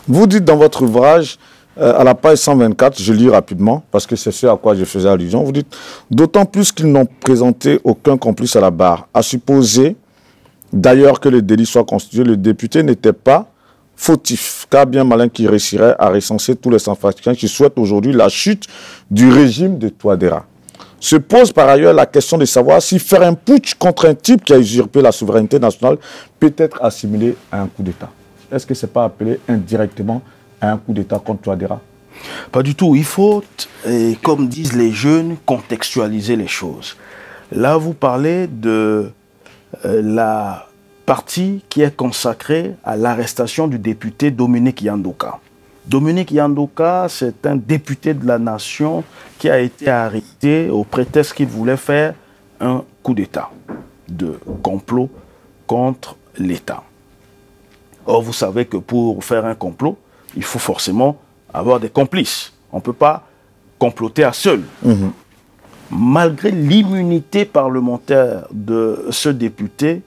Vous dites dans votre ouvrage, à la page 124, je lis rapidement, parce que c'est ce à quoi je faisais allusion, vous dites « D'autant plus qu'ils n'ont présenté aucun complice à la barre. À supposer d'ailleurs que le délit soit constitué, le député n'était pas fautif, car bien malin qui réussirait à recenser tous les Centrafricains qui souhaitent aujourd'hui la chute du régime de Touadéra. Se pose par ailleurs la question de savoir si faire un putsch contre un type qui a usurpé la souveraineté nationale peut être assimilé à un coup d'État. Est-ce que ce n'est pas appelé indirectement à un coup d'État contre Touadéra? Pas du tout. Il faut, comme disent les jeunes, contextualiser les choses. Là, vous parlez de la partie qui est consacrée à l'arrestation du député Dominique Yandoka. Dominique Yandoka, c'est un député de la nation qui a été arrêté au prétexte qu'il voulait faire un coup d'État, de complot contre l'État. Or, vous savez que pour faire un complot, il faut forcément avoir des complices. On ne peut pas comploter à seul. Malgré l'immunité parlementaire de ce député,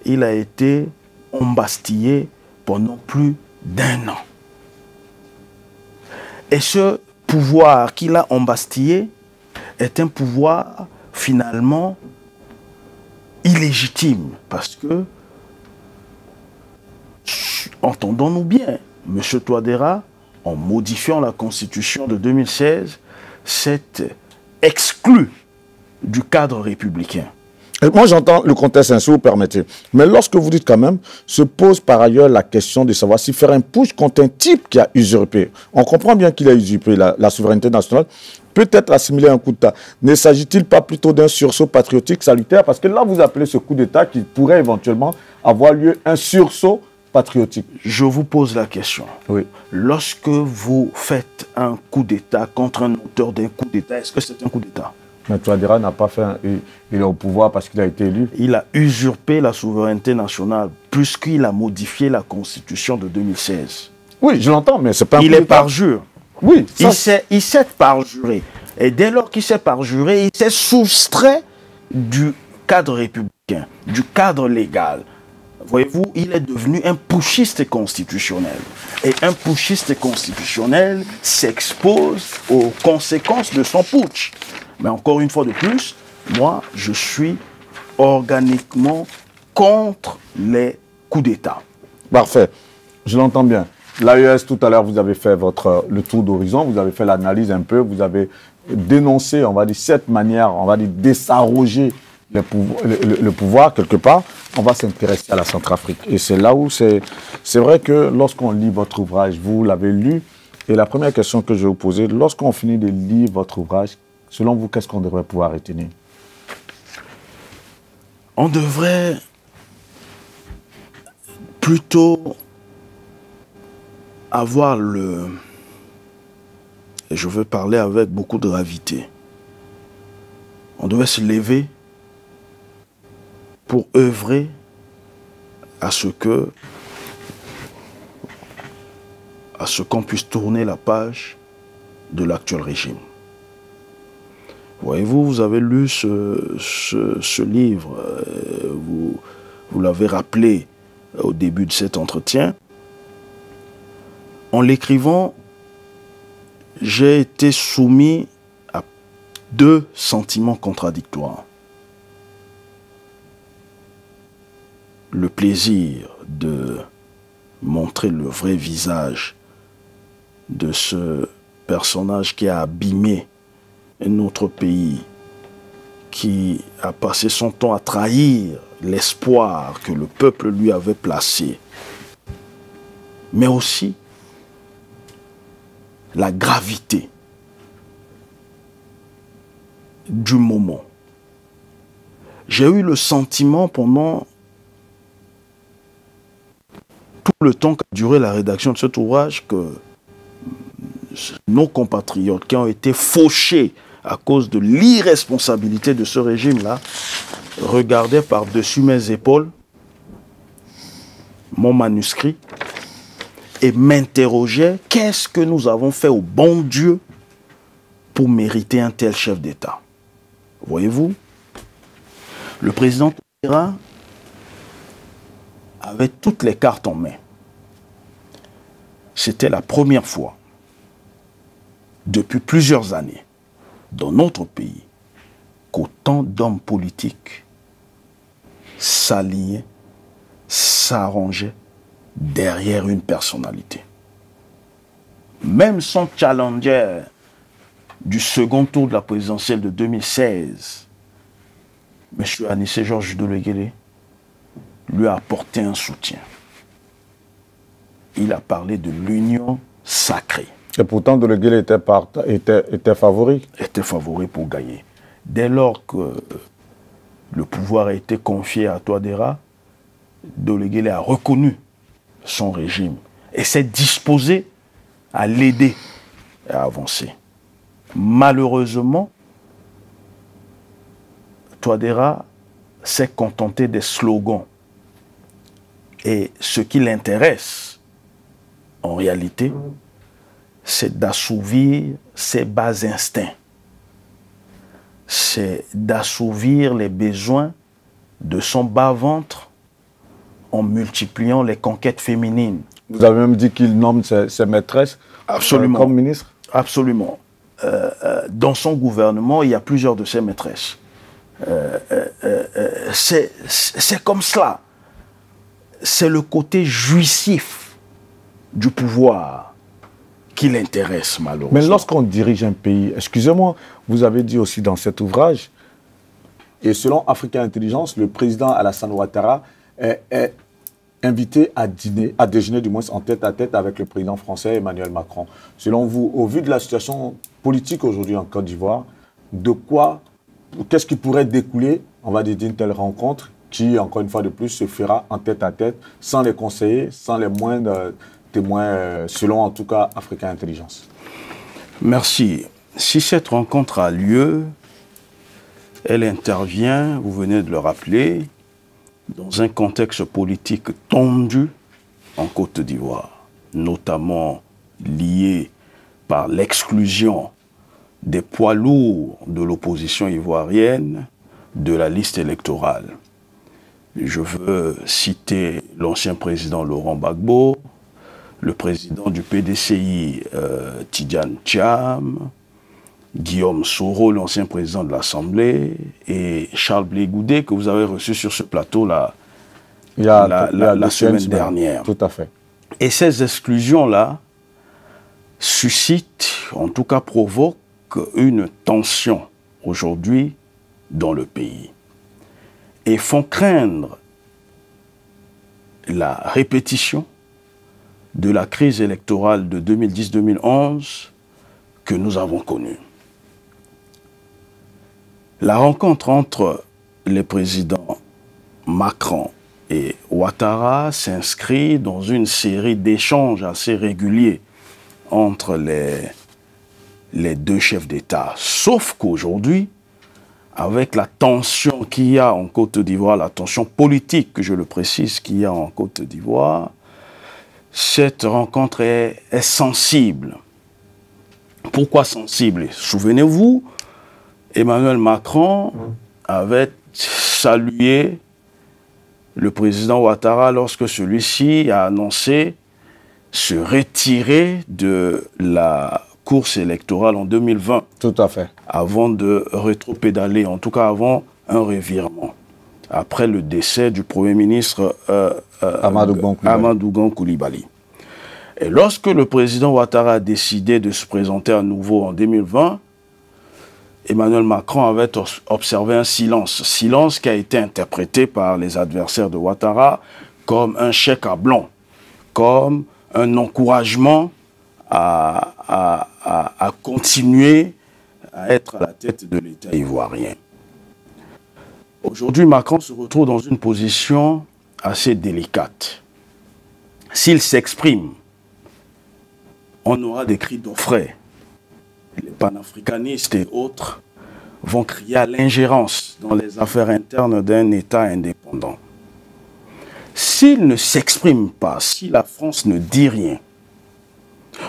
il a été embastillé pendant plus d'1 an. Et ce pouvoir qu'il a embastillé est un pouvoir finalement illégitime. Parce que, entendons-nous bien, M. Touadéra, en modifiant la Constitution de 2016, s'est exclu du cadre républicain. Et moi, j'entends le contexte ainsi, vous permettez. Mais lorsque vous dites quand même, se pose par ailleurs la question de savoir si faire un putsch contre un type qui a usurpé, on comprend bien qu'il a usurpé la souveraineté nationale, peut être assimilé à un coup d'État. Ne s'agit-il pas plutôt d'un sursaut patriotique salutaire? Parce que là, vous appelez ce coup d'État qui pourrait éventuellement avoir lieu un sursaut patriotique. Je vous pose la question. Oui. Lorsque vous faites un coup d'État contre un auteur d'un coup d'État, est-ce que c'est un coup d'État? Mais Touadéra n'a pas fait il est au pouvoir parce qu'il a été élu. Il a usurpé la souveraineté nationale puisqu'il a modifié la Constitution de 2016. Oui, je l'entends, mais c'est pas un coup Il est d'État. parjure. Oui, il s'est parjuré. Et dès lors qu'il s'est parjuré, il s'est soustrait du cadre républicain, du cadre légal. Voyez-vous, il est devenu un putschiste constitutionnel. Et un putschiste constitutionnel s'expose aux conséquences de son putsch. Mais encore une fois de plus, moi, je suis organiquement contre les coups d'État. Parfait, je l'entends bien. L'AES, tout à l'heure, vous avez fait le tour d'horizon, vous avez fait l'analyse un peu, vous avez dénoncé, on va dire, cette manière, on va dire, d'esarroger le pouvoir, quelque part. On va s'intéresser à la Centrafrique. Et c'est là où c'est vrai que lorsqu'on lit votre ouvrage, vous l'avez lu, et la première question que je vais vous poser, lorsqu'on finit de lire votre ouvrage, selon vous, qu'est-ce qu'on devrait pouvoir retenir? On devrait plutôt avoir et je veux parler avec beaucoup de gravité, on devait se lever pour œuvrer à ce qu'on puisse tourner la page de l'actuel régime. Voyez-vous, vous avez lu ce livre, vous l'avez rappelé au début de cet entretien. En l'écrivant, j'ai été soumis à 2 sentiments contradictoires. Le plaisir de montrer le vrai visage de ce personnage qui a abîmé notre pays, qui a passé son temps à trahir l'espoir que le peuple lui avait placé, mais aussi la gravité du moment. J'ai eu le sentiment pendant tout le temps qu'a duré la rédaction de cet ouvrage que nos compatriotes qui ont été fauchés à cause de l'irresponsabilité de ce régime-là regardaient par-dessus mes épaules mon manuscrit et m'interrogeaient: qu'est-ce que nous avons fait au bon Dieu pour mériter un tel chef d'État? Voyez-vous, le président Touadéra avait toutes les cartes en main. c'était la première fois depuis plusieurs années dans notre pays qu'autant d'hommes politiques s'alignaient, s'arrangeaient derrière une personnalité. Même son challenger du second tour de la présidentielle de 2016, M. Anissé Georges Deleguélé, lui a apporté un soutien. Il a parlé de l'union sacrée. Et pourtant, Deleguélé était favori. Était favori pour gagner. Dès lors que le pouvoir a été confié à Touadéra, Deleguélé a reconnu son régime et s'est disposé à l'aider à avancer. Malheureusement, Touadéra s'est contenté des slogans. Et ce qui l'intéresse, en réalité, c'est d'assouvir ses bas instincts. C'est d'assouvir les besoins de son bas-ventre en multipliant les conquêtes féminines. Vous avez même dit qu'il nomme ses maîtresses comme ministre. Absolument. Dans son gouvernement, il y a plusieurs de ses maîtresses. C'est comme cela. C'est le côté jouissif du pouvoir qui l'intéresse, malheureusement. Mais lorsqu'on dirige un pays, excusez-moi, vous avez dit aussi dans cet ouvrage, et selon Africa Intelligence, le président Alassane Ouattara est invité à déjeuner du moins en tête-à-tête avec le président français Emmanuel Macron. Selon vous, au vu de la situation politique aujourd'hui en Côte d'Ivoire, qu'est-ce qui pourrait découler, on va dire, d'une telle rencontre qui, encore une fois de plus, se fera en tête-à-tête, sans les conseillers, sans les moindres témoins, selon en tout cas Africa Intelligence? Merci. Si cette rencontre a lieu, elle intervient, vous venez de le rappeler, dans un contexte politique tendu en Côte d'Ivoire, notamment lié par l'exclusion des poids lourds de l'opposition ivoirienne de la liste électorale. Je veux citer l'ancien président Laurent Gbagbo, le président du PDCI Tidjane Thiam, Guillaume Soro, l'ancien président de l'Assemblée, et Charles Blé Goudé, que vous avez reçu sur ce plateau la semaine dernière. Tout à fait. Et ces exclusions-là suscitent, en tout cas provoquent, une tension aujourd'hui dans le pays et font craindre la répétition de la crise électorale de 2010-2011 que nous avons connue. La rencontre entre les présidents Macron et Ouattara s'inscrit dans une série d'échanges assez réguliers entre les deux chefs d'État. Sauf qu'aujourd'hui, avec la tension qu'il y a en Côte d'Ivoire, la tension politique, que je le précise, qu'il y a en Côte d'Ivoire, cette rencontre est sensible. Pourquoi sensible? Souvenez-vous, Emmanuel Macron avait salué le président Ouattara lorsque celui-ci a annoncé se retirer de la course électorale en 2020. Tout à fait. Avant de rétropédaler, en tout cas avant un revirement. Après le décès du Premier ministre Amadou Gon Coulibaly. Et lorsque le président Ouattara a décidé de se présenter à nouveau en 2020, Emmanuel Macron avait observé un silence. Silence qui a été interprété par les adversaires de Ouattara comme un chèque à blanc, comme un encouragement à continuer à être à la tête de l'État ivoirien. Aujourd'hui, Macron se retrouve dans une position assez délicate. S'il s'exprime, on aura des cris d'orfraie. Les panafricanistes et autres vont crier à l'ingérence dans les affaires internes d'un État indépendant. S'il ne s'exprime pas, si la France ne dit rien,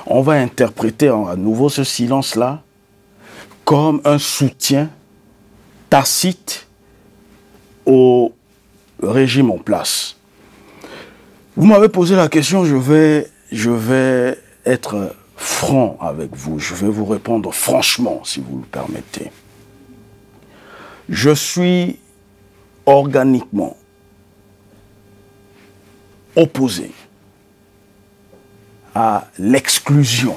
on va interpréter à nouveau ce silence-là comme un soutien tacite au régime en place. Vous m'avez posé la question, je vais je vais être franc avec vous. Je vais vous répondre franchement, si vous le permettez. Je suis organiquement opposé à l'exclusion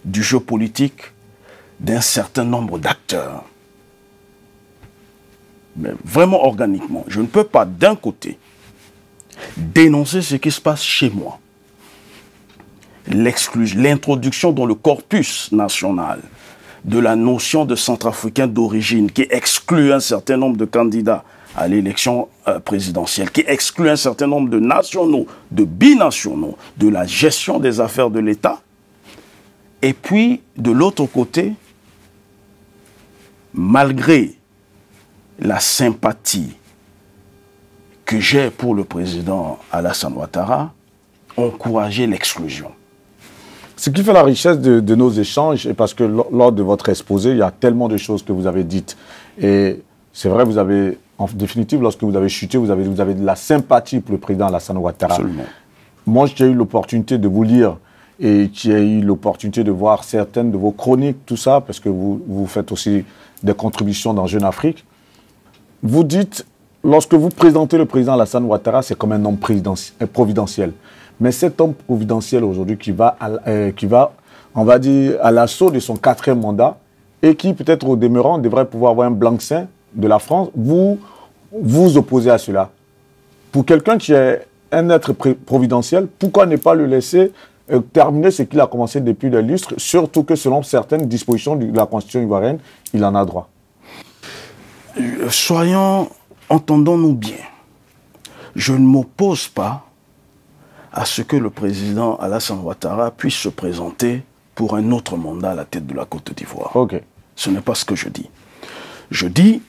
du jeu politique d'un certain nombre d'acteurs. Mais vraiment organiquement. Je ne peux pas, d'un côté, dénoncer ce qui se passe chez moi. L'introduction dans le corpus national de la notion de centrafricain d'origine qui exclut un certain nombre de candidats à l'élection présidentielle, qui exclut un certain nombre de nationaux, de binationaux, de la gestion des affaires de l'État. Et puis, de l'autre côté, malgré la sympathie que j'ai pour le président Alassane Ouattara, encourager l'exclusion. Ce qui fait la richesse de nos échanges, et parce que lors de votre exposé, il y a tellement de choses que vous avez dites. Et c'est vrai, vous avez, en définitive, lorsque vous avez chuté, vous avez de la sympathie pour le président Alassane Ouattara. Absolument. Moi, j'ai eu l'opportunité de vous lire et j'ai eu l'opportunité de voir certaines de vos chroniques, tout ça, parce que vous faites aussi des contributions dans Jeune Afrique. Vous dites, lorsque vous présentez le président Alassane Ouattara, c'est comme un homme providentiel. Mais cet homme providentiel aujourd'hui qui va, on va dire, à l'assaut de son 4e mandat et qui, peut-être au demeurant, devrait pouvoir avoir un blanc-seing de la France, vous opposez à cela. Pour quelqu'un qui est un être providentiel, pourquoi ne pas le laisser terminer ce qu'il a commencé depuis des lustres, surtout que selon certaines dispositions de la Constitution ivoirienne, il en a droit. Entendons-nous bien. Je ne m'oppose pas à ce que le président Alassane Ouattara puisse se présenter pour un autre mandat à la tête de la Côte d'Ivoire. Okay. Ce n'est pas ce que je dis. Je dis,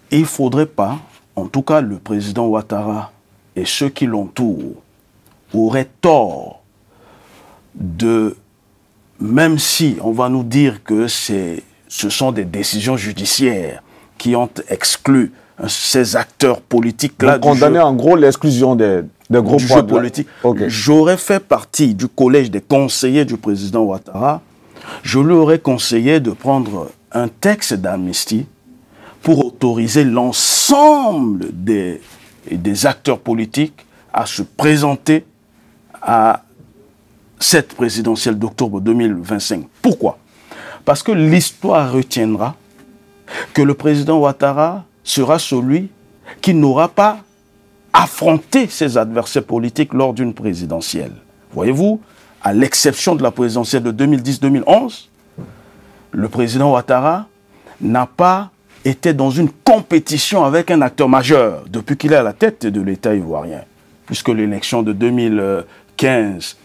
il ne faudrait pas, en tout cas le président Ouattara et ceux qui l'entourent, auraient tort de, même si on va nous dire que ce sont des décisions judiciaires qui ont exclu ces acteurs politiques-là. Condamner en gros l'exclusion des gros jeux politiques. Okay. J'aurais fait partie du collège des conseillers du président Ouattara. Je lui aurais conseillé de prendre un texte d'amnistie pour autoriser l'ensemble des acteurs politiques à se présenter à cette présidentielle d'octobre 2025. Pourquoi? Parce que l'histoire retiendra que le président Ouattara sera celui qui n'aura pas affronté ses adversaires politiques lors d'une présidentielle. Voyez-vous, à l'exception de la présidentielle de 2010-2011, le président Ouattara n'a pas été dans une compétition avec un acteur majeur depuis qu'il est à la tête de l'État ivoirien. Puisque l'élection de 2015,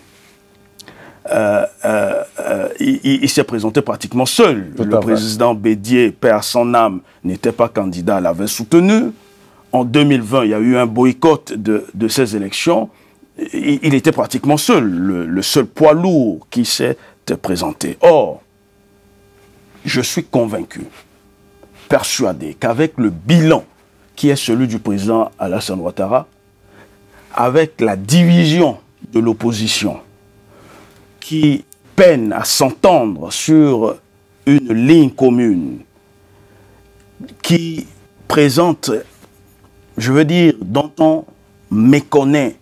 il s'est présenté pratiquement seul. Le président Bédié, père son âme, n'était pas candidat, l'avait soutenu. En 2020, il y a eu un boycott de ces élections. Il était pratiquement seul, le seul poids lourd qui s'est présenté. Or, je suis convaincu, persuadé qu'avec le bilan qui est celui du président Alassane Ouattara, avec la division de l'opposition qui peine à s'entendre sur une ligne commune, qui présente, je veux dire, dont on méconnaît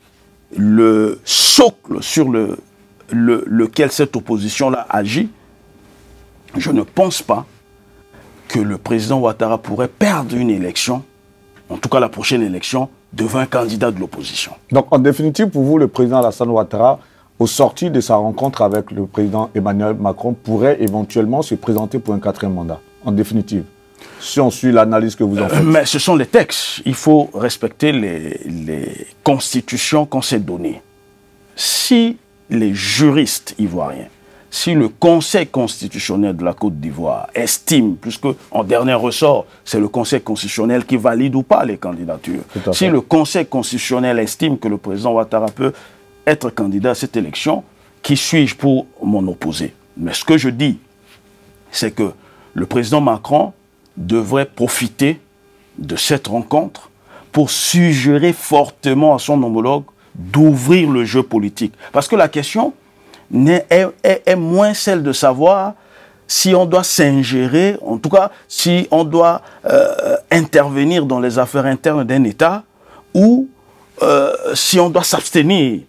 le socle sur lequel cette opposition-là agit, je ne pense pas que le président Ouattara pourrait perdre une élection, en tout cas la prochaine élection, devant un candidat de l'opposition. Donc en définitive, pour vous, le président Alassane Ouattara, au sorti de sa rencontre avec le président Emmanuel Macron, pourrait éventuellement se présenter pour un 4e mandat, en définitive, si on suit l'analyse que vous en faites. Mais ce sont les textes. Il faut respecter les constitutions qu'on s'est données. Si les juristes ivoiriens, si le Conseil constitutionnel de la Côte d'Ivoire estime, puisque en dernier ressort, c'est le Conseil constitutionnel qui valide ou pas les candidatures, si le Conseil constitutionnel estime que le président Ouattara peut être candidat à cette élection, qui suis-je pour m'en opposer? Mais ce que je dis, c'est que le président Macron devrait profiter de cette rencontre pour suggérer fortement à son homologue d'ouvrir le jeu politique. Parce que la question est moins celle de savoir si on doit s'ingérer, en tout cas, si on doit intervenir dans les affaires internes d'un État, ou si on doit s'abstenir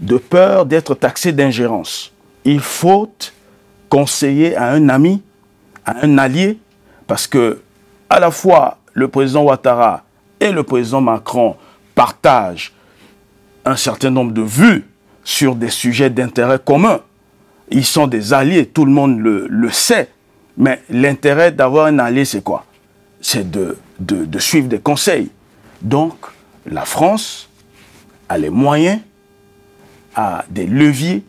de peur d'être taxé d'ingérence. Il faut conseiller à un ami, à un allié, parce que à la fois le président Ouattara et le président Macron partagent un certain nombre de vues sur des sujets d'intérêt commun. Ils sont des alliés, tout le monde le sait. Mais l'intérêt d'avoir un allié, c'est quoi? C'est de suivre des conseils. Donc, la France a les moyens, a des leviers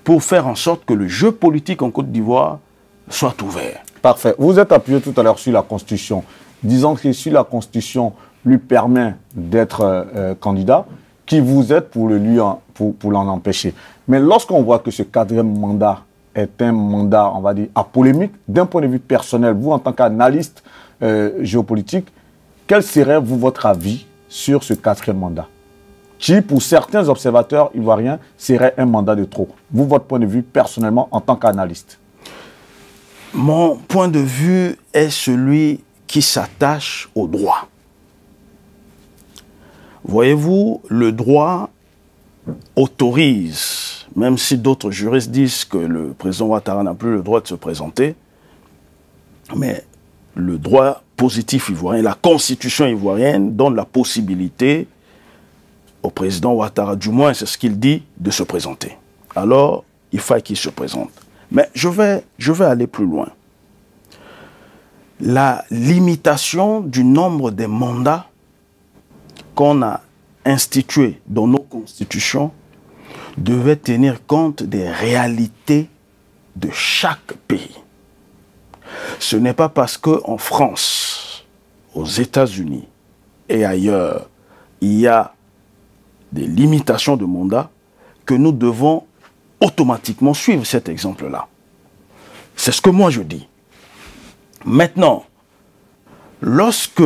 pour faire en sorte que le jeu politique en Côte d'Ivoire soit ouvert. Parfait. Vous êtes appuyé tout à l'heure sur la Constitution, disant que si la Constitution lui permet d'être candidat, qui vous êtes pour l'en empêcher. Mais lorsqu'on voit que ce quatrième mandat est un mandat, on va dire, à polémique, d'un point de vue personnel, vous en tant qu'analyste géopolitique, quel serait votre avis sur ce quatrième mandat, qui, pour certains observateurs ivoiriens, serait un mandat de trop? Vous, votre point de vue personnellement en tant qu'analyste? Mon point de vue est celui qui s'attache au droit. Voyez-vous, le droit autorise, même si d'autres juristes disent que le président Ouattara n'a plus le droit de se présenter, mais le droit positif ivoirien, la constitution ivoirienne donne la possibilité au président Ouattara, du moins c'est ce qu'il dit, de se présenter. Alors, il faut qu'il se présente. Mais je vais aller plus loin. La limitation du nombre des mandats qu'on a institués dans nos constitutions devait tenir compte des réalités de chaque pays. Ce n'est pas parce qu'en France, aux États-Unis et ailleurs, il y a des limitations de mandats que nous devons automatiquement suivre cet exemple-là. C'est ce que moi je dis. Maintenant, lorsque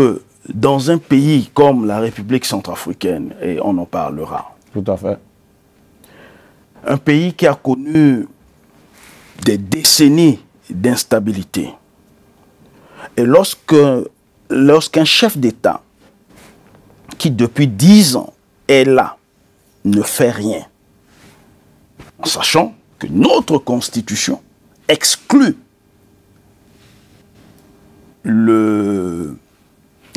dans un pays comme la République centrafricaine, et on en parlera, tout à fait, un pays qui a connu des décennies d'instabilité, et lorsqu'un chef d'État qui depuis 10 ans est là, ne fait rien, en sachant que notre Constitution exclut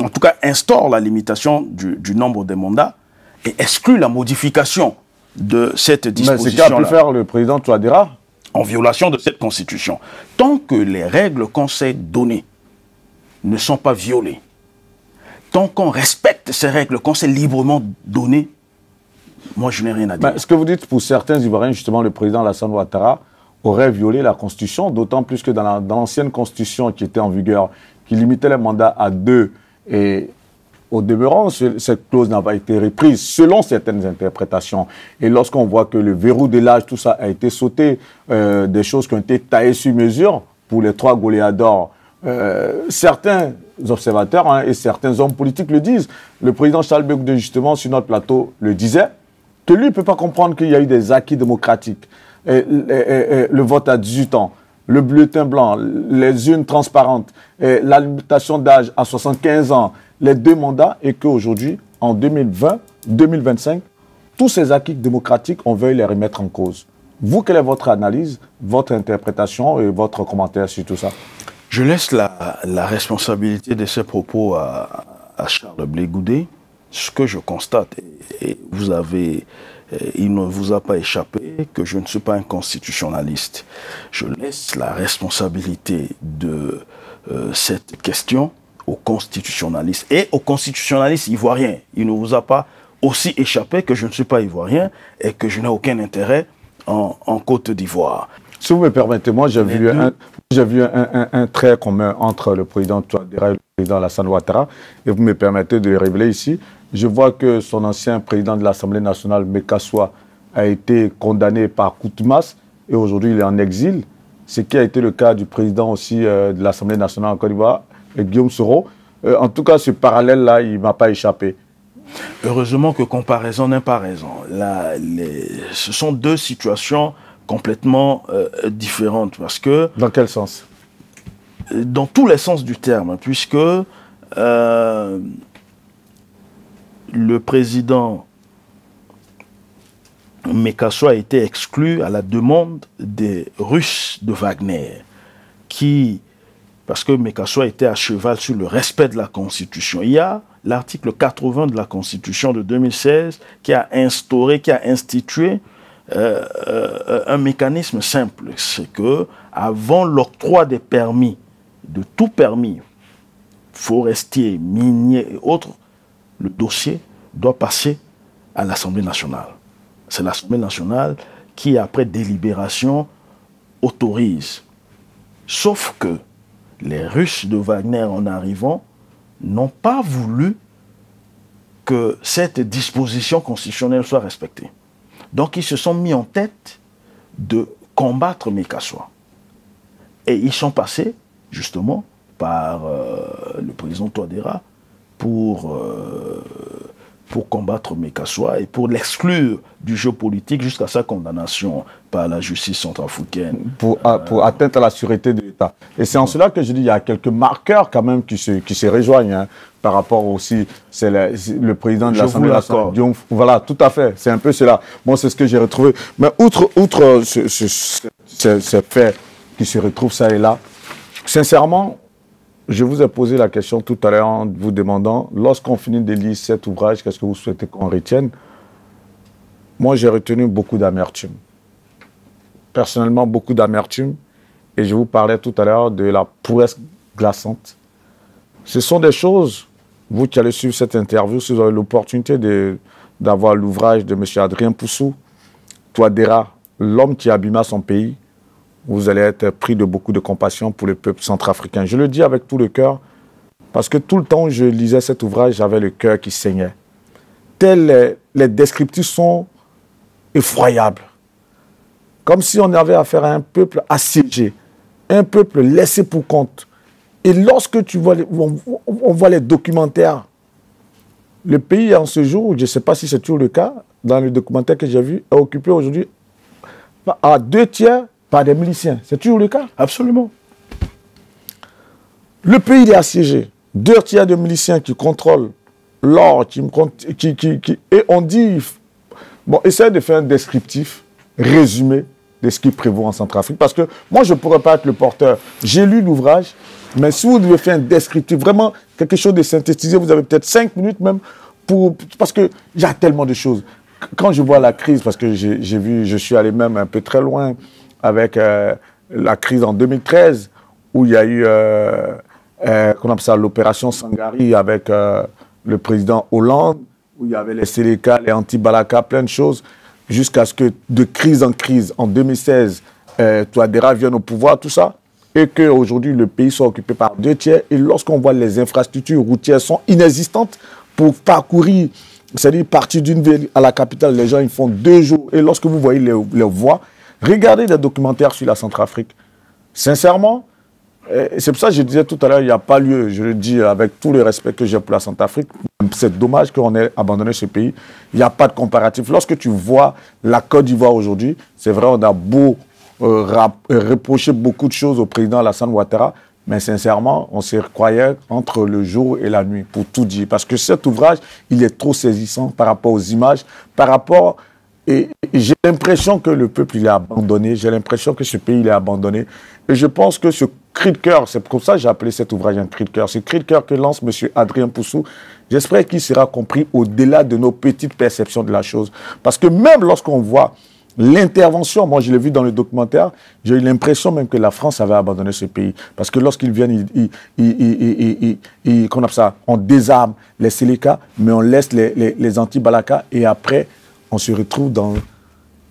en tout cas instaure la limitation du nombre de mandats et exclut la modification de cette disposition. Mais c'est qu'a pu faire le président Touadéra en violation de cette Constitution. Tant que les règles qu'on s'est données ne sont pas violées, tant qu'on respecte ces règles qu'on s'est librement données, moi je n'ai rien à dire. Mais ce que vous dites, pour certains Ivoiriens, justement, le président Alassane Ouattara aurait violé la Constitution, d'autant plus que dans l'ancienne Constitution qui était en vigueur, qui limitait les mandats à 2, et au demeurant, cette clause n'a pas été reprise selon certaines interprétations. Et lorsqu'on voit que le verrou de l'âge, tout ça a été sauté, des choses qui ont été taillées sur mesure pour les 3 goléadors, certains observateurs et certains hommes politiques le disent. Le président Charles Bégoudé, justement, sur notre plateau, le disait, que lui ne peut pas comprendre qu'il y a eu des acquis démocratiques. Le vote à 18 ans, le bulletin blanc, les urnes transparentes, la limitation d'âge à 75 ans, les 2 mandats, et qu'aujourd'hui, en 2020, 2025, tous ces acquis démocratiques, on veuille les remettre en cause. Vous, quelle est votre analyse, votre interprétation et votre commentaire sur tout ça? Je laisse la responsabilité de ces propos à Charles Bégoudé. Ce que je constate, et il ne vous a pas échappé que je ne suis pas un constitutionnaliste. Je laisse la responsabilité de cette question aux constitutionnalistes et aux constitutionnalistes ivoiriens. Il ne vous a pas aussi échappé que je ne suis pas ivoirien et que je n'ai aucun intérêt en Côte d'Ivoire. Si vous me permettez, moi j'ai vu un trait commun entre le président Touadéra et le président Alassane Ouattara, et vous me permettez de le révéler ici. Je vois que son ancien président de l'Assemblée nationale, Mekassoua, a été condamné par contumace et aujourd'hui il est en exil. Ce qui a été le cas du président aussi de l'Assemblée nationale en Côte d'Ivoire, Guillaume Soro. En tout cas, ce parallèle-là, il ne m'a pas échappé. Heureusement que comparaison n'est pas raison. Ce sont 2 situations complètement différente. Parce que... Dans quel sens? Dans tous les sens du terme, puisque le président Mekasso a été exclu à la demande des Russes de Wagner, parce que Mekasso était à cheval sur le respect de la Constitution. Il y a l'article 80 de la Constitution de 2016 qui a institué un mécanisme simple. C'est que avant l'octroi des permis, de tout permis forestier, minier et autres, le dossier doit passer à l'Assemblée nationale. C'est l'Assemblée nationale qui, après délibération, autorise. Sauf que les Russes de Wagner, en arrivant, n'ont pas voulu que cette disposition constitutionnelle soit respectée. Donc, ils se sont mis en tête de combattre Mekasso. Et ils sont passés, justement, par le président Touadéra pour combattre Mekasso et pour l'exclure du jeu politique jusqu'à sa condamnation par la justice centrafricaine. Pour atteinte à la sûreté de l'État. Et c'est en cela que je dis qu'il y a quelques marqueurs quand même qui se rejoignent hein, par rapport aussi, c'est le président de l'Assemblée nationale. Voilà, tout à fait, c'est un peu cela. Moi, c'est ce que j'ai retrouvé. Mais outre ces faits qui se retrouvent ça et là, sincèrement, je vous ai posé la question tout à l'heure en vous demandant, lorsqu'on finit de lire cet ouvrage, qu'est-ce que vous souhaitez qu'on retienne? Moi, j'ai retenu beaucoup d'amertume. Personnellement, beaucoup d'amertume. Et je vous parlais tout à l'heure de la prouesse glaçante. Ce sont des choses, vous qui allez suivre cette interview, si vous avez l'opportunité d'avoir l'ouvrage de M. Adrien Poussou, Touadéra, l'homme qui abîma son pays, vous allez être pris de beaucoup de compassion pour le peuple centrafricain. Je le dis avec tout le cœur, parce que tout le temps où je lisais cet ouvrage, j'avais le cœur qui saignait. Les descriptifs sont effroyables. Comme si on avait affaire à un peuple assiégé, un peuple laissé pour compte. Et lorsque tu vois on voit les documentaires, le pays en ce jour, je ne sais pas si c'est toujours le cas, dans les documentaires que j'ai vus, est occupé aujourd'hui à 2/3 par des miliciens. C'est toujours le cas? Absolument. Le pays est assiégé. 2/3 de miliciens qui contrôlent l'or, et on dit... Bon, essayez de faire un descriptif, résumé de ce qui prévaut en Centrafrique. Parce que moi, je ne pourrais pas être le porteur. J'ai lu l'ouvrage, mais si vous devez faire un descriptif, vraiment quelque chose de synthétisé, vous avez peut-être 5 minutes même, parce qu'il y a tellement de choses. Quand je vois la crise, parce que je suis allé même un peu très loin avec la crise en 2013, où il y a eu l'opération Sangari avec le président Hollande, où il y avait les Séléka, les anti-Balaka, plein de choses, jusqu'à ce que de crise en crise, en 2016, Touadéra vienne au pouvoir, tout ça, et qu'aujourd'hui le pays soit occupé par 2/3, et lorsqu'on voit les infrastructures routières sont inexistantes pour parcourir, c'est-à-dire partir d'une ville à la capitale, les gens ils font 2 jours, et lorsque vous voyez les voies, regardez des documentaires sur la Centrafrique. Sincèrement, c'est pour ça que je disais tout à l'heure, il n'y a pas lieu, je le dis avec tout le respect que j'ai pour la Centrafrique, c'est dommage qu'on ait abandonné ce pays, il n'y a pas de comparatif. Lorsque tu vois la Côte d'Ivoire aujourd'hui, c'est vrai, on a beau reprocher beaucoup de choses au président Alassane Ouattara, mais sincèrement, on se croyait entre le jour et la nuit, pour tout dire. Parce que cet ouvrage, il est trop saisissant par rapport aux images, par rapport... Et j'ai l'impression que le peuple il est abandonné, j'ai l'impression que ce pays il est abandonné. Et je pense que ce cri de cœur, c'est pour ça que j'ai appelé cet ouvrage un cri de cœur, ce cri de cœur que lance M. Adrien Poussou, j'espère qu'il sera compris au-delà de nos petites perceptions de la chose. Parce que même lorsqu'on voit l'intervention, moi je l'ai vu dans le documentaire, j'ai eu l'impression même que la France avait abandonné ce pays. Parce que lorsqu'ils viennent, on désarme les Séléka, mais on laisse les anti-Balaka, et après... on se retrouve dans...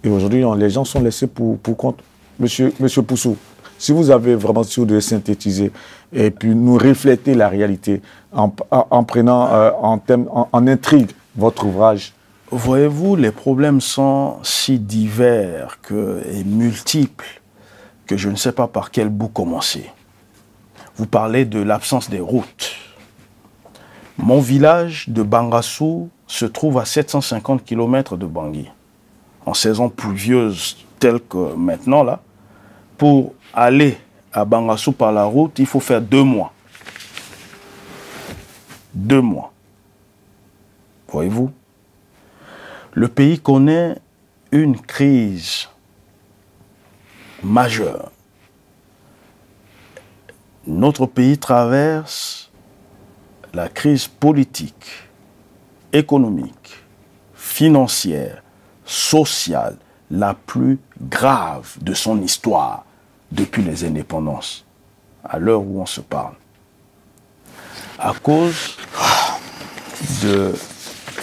Et aujourd'hui, les gens sont laissés pour compte. Monsieur Poussou, si vous avez vraiment, si vous devez synthétiser et puis nous refléter la réalité en prenant en intrigue votre ouvrage. Voyez-vous, les problèmes sont si divers et multiples que je ne sais pas par quel bout commencer. Vous parlez de l'absence des routes. Mon village de Bangassou se trouve à 750 km de Bangui. en saison pluvieuse telle que maintenant, là, pour aller à Bangassou par la route, il faut faire 2 mois. 2 mois. Voyez-vous? Le pays connaît une crise majeure. Notre pays traverse la crise politique, économique, financière, sociale, la plus grave de son histoire depuis les indépendances, à l'heure où on se parle. À cause de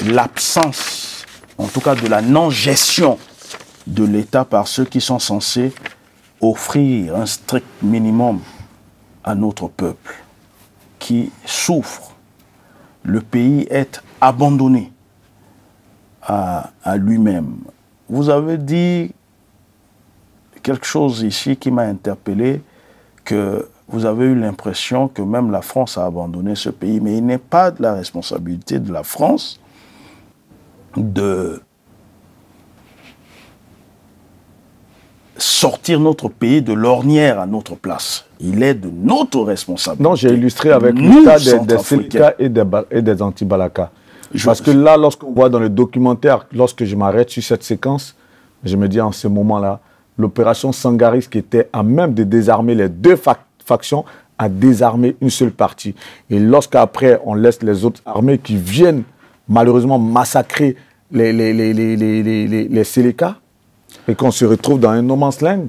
l'absence, en tout cas de la non-gestion de l'État par ceux qui sont censés offrir un strict minimum à notre peuple qui souffre. Le pays est abandonné à lui-même. Vous avez dit quelque chose ici qui m'a interpellé, que vous avez eu l'impression que même la France a abandonné ce pays, mais il n'est pas de la responsabilité de la France de sortir notre pays de l'ornière à notre place. Il est de notre responsabilité. Non, j'ai illustré avec le cas des Seleka et des Anti-Balaka. Parce que là, lorsqu'on voit dans le documentaire, lorsque je m'arrête sur cette séquence, je me dis en ce moment-là, l'opération Sangaris qui était à même de désarmer les deux factions, a désarmé une seule partie. Et lorsqu'après, on laisse les autres armées qui viennent malheureusement massacrer les Seleka, et qu'on se retrouve dans un no man's land,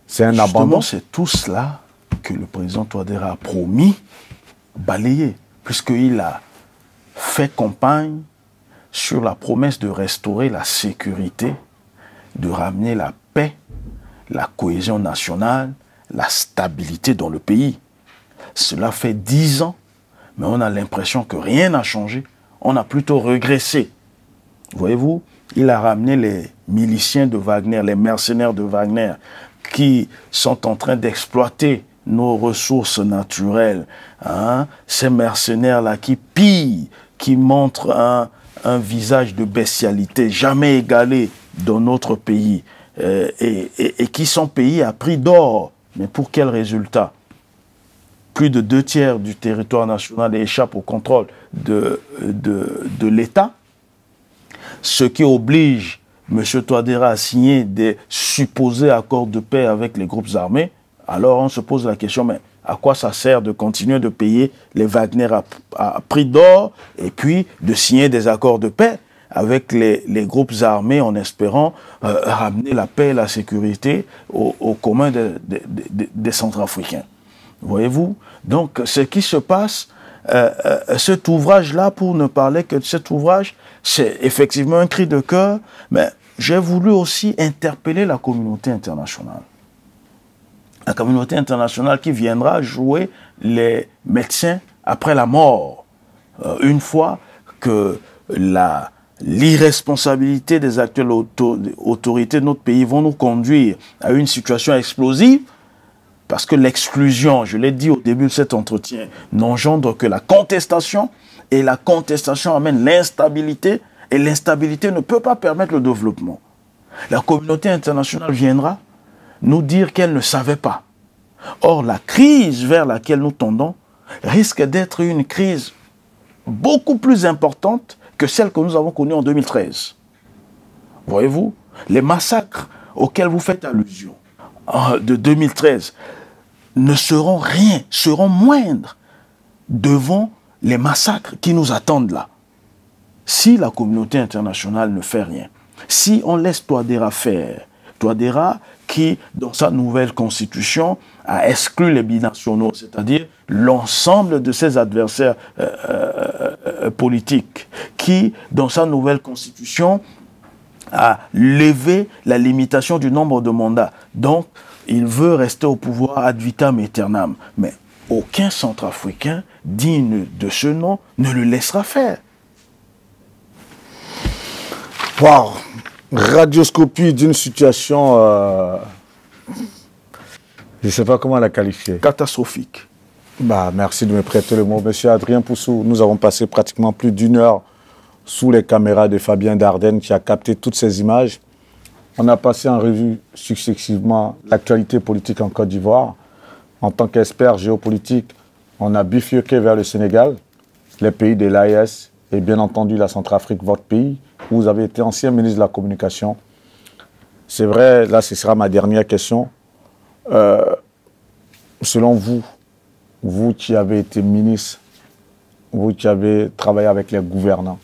c'est un abandon. C'est tout cela que le président Touadéra a promis balayer, puisqu'il a fait campagne sur la promesse de restaurer la sécurité, de ramener la paix, la cohésion nationale, la stabilité dans le pays. Cela fait 10 ans, mais on a l'impression que rien n'a changé. On a plutôt régressé. Voyez-vous, il a ramené les miliciens de Wagner, les mercenaires de Wagner, qui sont en train d'exploiter nos ressources naturelles. Hein? Ces mercenaires-là qui pillent, qui montrent un visage de bestialité jamais égalé dans notre pays, et qui sont payés à prix d'or. Mais pour quel résultat? Plus de 2/3 du territoire national échappe au contrôle de l'État, ce qui oblige M. Touadéra à signer des supposés accords de paix avec les groupes armés. Alors on se pose la question, mais à quoi ça sert de continuer de payer les Wagner à prix d'or et puis de signer des accords de paix avec les groupes armés en espérant ramener la paix et la sécurité au commun des Centrafricains? Voyez-vous? Donc, ce qui se passe, cet ouvrage-là, pour ne parler que de cet ouvrage, c'est effectivement un cri de cœur, mais j'ai voulu aussi interpeller la communauté internationale. La communauté internationale qui viendra jouer les médecins après la mort. Une fois que l'irresponsabilité des actuelles autorités de notre pays vont nous conduire à une situation explosive, parce que l'exclusion, je l'ai dit au début de cet entretien, n'engendre que la contestation, et la contestation amène l'instabilité, et l'instabilité ne peut pas permettre le développement. La communauté internationale viendra nous dire qu'elle ne savait pas. Or, la crise vers laquelle nous tendons risque d'être une crise beaucoup plus importante que celle que nous avons connue en 2013. Voyez-vous, les massacres auxquels vous faites allusion de 2013 ne seront rien, seront moindres devant les massacres qui nous attendent là. Si la communauté internationale ne fait rien, si on laisse Touadéra faire, Touadéra qui, dans sa nouvelle constitution, a exclu les binationaux, c'est-à-dire l'ensemble de ses adversaires politiques, qui, dans sa nouvelle constitution, a levé la limitation du nombre de mandats. Donc, il veut rester au pouvoir ad vitam aeternam. Mais aucun Centrafricain digne de ce nom ne le laissera faire. Wow. Radioscopie d'une situation, je ne sais pas comment la qualifier. Catastrophique. Bah, merci de me prêter le mot. Monsieur Adrien Poussou, nous avons passé pratiquement plus d'1 heure sous les caméras de Fabien Dardenne qui a capté toutes ces images. On a passé en revue successivement l'actualité politique en Côte d'Ivoire. En tant qu'expert géopolitique, on a bifurqué vers le Sénégal, les pays de l'AES et bien entendu la Centrafrique, votre pays, où vous avez été ancien ministre de la Communication. C'est vrai, là ce sera ma dernière question. Selon vous, vous qui avez été ministre, vous qui avez travaillé avec les gouvernants,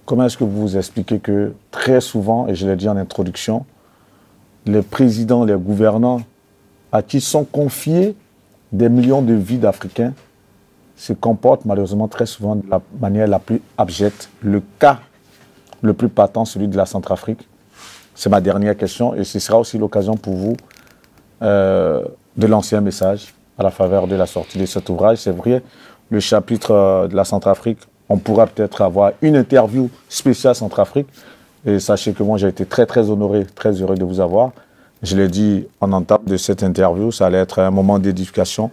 comment est-ce que vous vous expliquez que très souvent, et je l'ai dit en introduction, les présidents, les gouvernants à qui sont confiés des millions de vies d'Africains se comportent malheureusement très souvent de la manière la plus abjecte. Le cas le plus patent, celui de la Centrafrique. C'est ma dernière question et ce sera aussi l'occasion pour vous de lancer un message à la faveur de la sortie de cet ouvrage. C'est vrai, le chapitre de la Centrafrique, on pourra peut-être avoir une interview spéciale Centrafrique. Et sachez que moi, j'ai été très, très honoré, très heureux de vous avoir. Je l'ai dit en entame de cette interview, ça allait être un moment d'édification.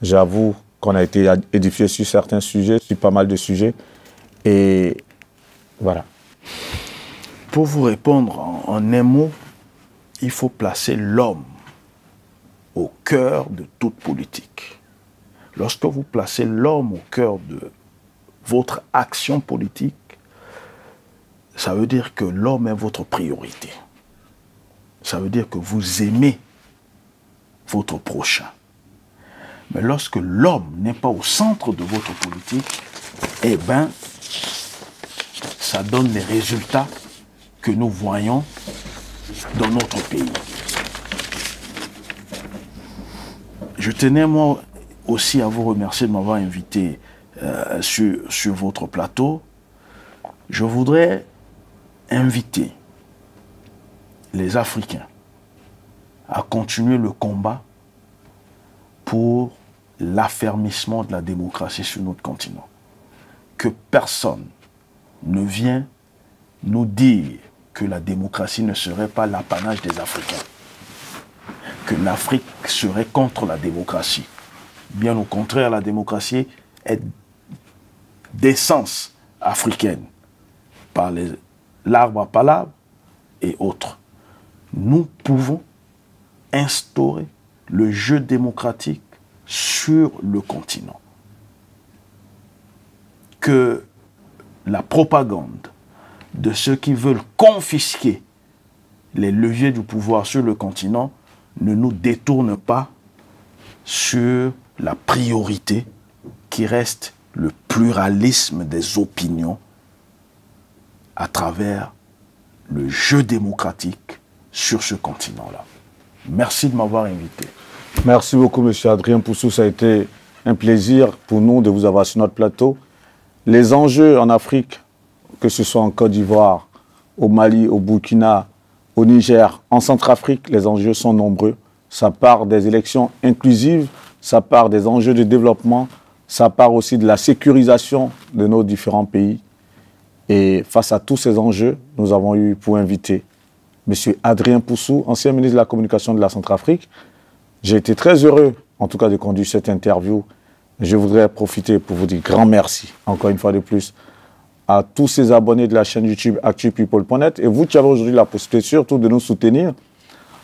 J'avoue qu'on a été édifié sur certains sujets, sur pas mal de sujets. Et voilà. Pour vous répondre en un mot, il faut placer l'homme au cœur de toute politique. Lorsque vous placez l'homme au cœur de votre action politique, ça veut dire que l'homme est votre priorité. Ça veut dire que vous aimez votre prochain. Mais lorsque l'homme n'est pas au centre de votre politique, eh bien, ça donne les résultats que nous voyons dans notre pays. Je tenais moi aussi à vous remercier de m'avoir invité sur votre plateau. Je voudrais inviter les Africains à continuer le combat pour l'affermissement de la démocratie sur notre continent. Que personne ne vienne nous dire que la démocratie ne serait pas l'apanage des Africains, que l'Afrique serait contre la démocratie. Bien au contraire, la démocratie est d'essence africaine, par l'arbre à palabre et autres. Nous pouvons instaurer le jeu démocratique sur le continent. Que la propagande de ceux qui veulent confisquer les leviers du pouvoir sur le continent ne nous détourne pas sur la priorité qui reste le pluralisme des opinions à travers le jeu démocratique sur ce continent-là. Merci de m'avoir invité. Merci beaucoup, M. Adrien Poussou. Ça a été un plaisir pour nous de vous avoir sur notre plateau. Les enjeux en Afrique, que ce soit en Côte d'Ivoire, au Mali, au Burkina, au Niger, en Centrafrique, les enjeux sont nombreux. Ça part des élections inclusives, ça part des enjeux de développement, ça part aussi de la sécurisation de nos différents pays. Et face à tous ces enjeux, nous avons eu pour invité M. Adrien Poussou, ancien ministre de la Communication de la Centrafrique. J'ai été très heureux, en tout cas, de conduire cette interview. Je voudrais profiter pour vous dire grand merci, encore une fois de plus, à tous ces abonnés de la chaîne YouTube actupeople.net. Et vous qui avez aujourd'hui la possibilité surtout de nous soutenir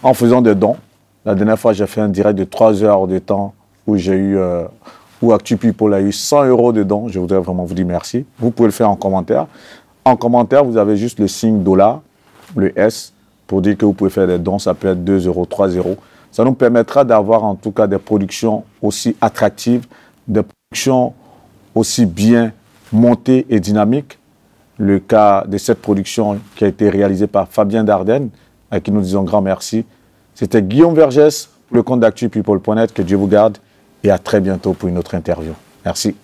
en faisant des dons. La dernière fois, j'ai fait un direct de 3 heures de temps où j'ai eu, où ActuPeople a eu 100 € de dons. Je voudrais vraiment vous dire merci. Vous pouvez le faire en commentaire. En commentaire, vous avez juste le signe $, le S, pour dire que vous pouvez faire des dons. Ça peut être 2 €, 3 €. Ça nous permettra d'avoir en tout cas des productions aussi attractives, des productions aussi bien montées et dynamiques. Le cas de cette production qui a été réalisée par Fabien Dardenne, à qui nous disons grand merci. C'était Guillaume Vergès, le compte d'actupeople.net. Que Dieu vous garde et à très bientôt pour une autre interview. Merci.